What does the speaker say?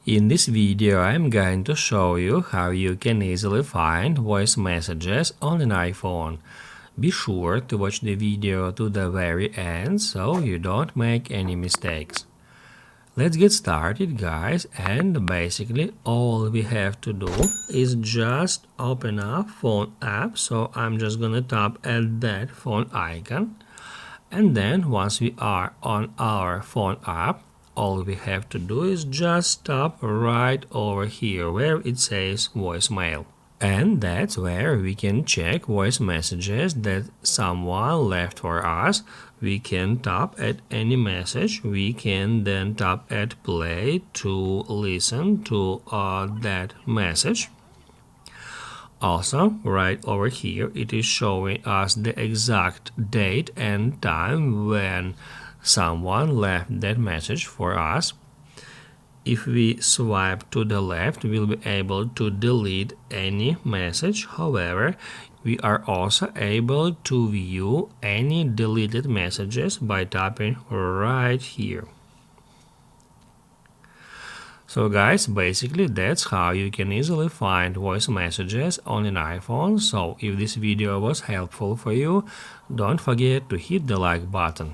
In this video, I'm going to show you how you can easily find voice messages on an iPhone. Be sure to watch the video to the very end so you don't make any mistakes. Let's get started, guys, and basically all we have to do is just open up phone app. So I'm just gonna tap at that phone icon, and then once we are on our phone app, all we have to do is just tap right over here where it says voicemail. And that's where we can check voice messages that someone left for us. We can tap at any message. We can then tap at play to listen to that message. Also, right over here, it is showing us the exact date and time when someone left that message for us. If we swipe to the left, we'll be able to delete any message. However, we are also able to view any deleted messages by tapping right here. So guys, basically that's how you can easily find voice messages on an iPhone. So if this video was helpful for you, don't forget to hit the like button.